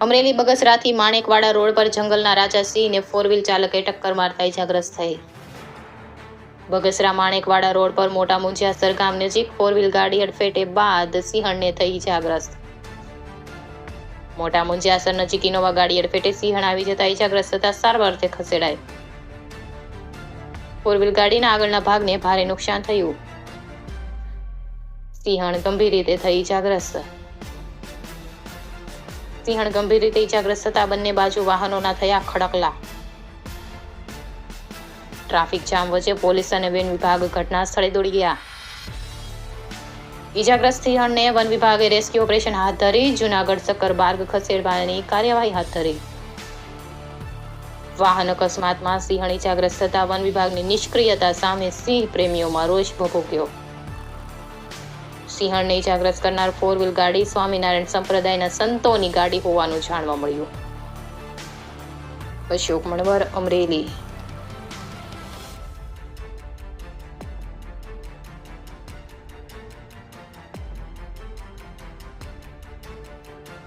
Amreli બગસરાથી Manekwada road પર જંગલના રાજા સિંહને ફોર વ્હીલ ચાલકે ટક્કર મારતા ઇજાગ્રસ્ત થઈ. બગસરા માણેકવાડા રોડ પર મોટા મુંજિયાસર ગામ નજીક ફોર વ્હીલ ગાડી અડફેટે બાદ સિંહણને થઈ ઇજાગ્રસ્ત. મોટા મુંજિયાસર નજીક ઇનોવા ગાડી અડફેટે સિંહણ આવી જતા ઇજાગ્રસ્ત થતા સારવાર અર્થે ખસેડાય. ફોર વ્હીલ ગાડીના આગળના ભાગને ભારે નુકસાન થયું. સિંહણ ગંભીર રીતે થઈ ઇજાગ્રસ્ત. સિંહણ ગંભીર રીતે ઇજાગ્રસ્ત થતા બંને બાજુ વાહનોના થયા ખડકલા. ટ્રાફિક જામ વચ્ચે પોલીસ અને વન વિભાગ ઘટના સ્થળે દોડી ગયા. ઇજાગ્રસ્ત સિંહણને વન વિભાગે રેસ્ક્યુ ઓપરેશન હાથ ધરી જૂનાગઢ સક્કરબાગ ખસેડવાની કાર્યવાહી હાથ ધરી. વાહન અકસ્માતમાં સિંહણ ઇજાગ્રસ્ત થતા વન વિભાગની નિષ્ક્રિયતા સામે સિંહ પ્રેમીઓમાં રોષ ભભૂક્યો. સિંહણને ઇજાગ્રસ્ત કરનાર ફોર વ્હીલ ગાડી સ્વામિનારાયણ સંપ્રદાયના સંતોની ગાડી હોવાનું જાણવા મળ્યું. અશોક મણવર, અમરેલી.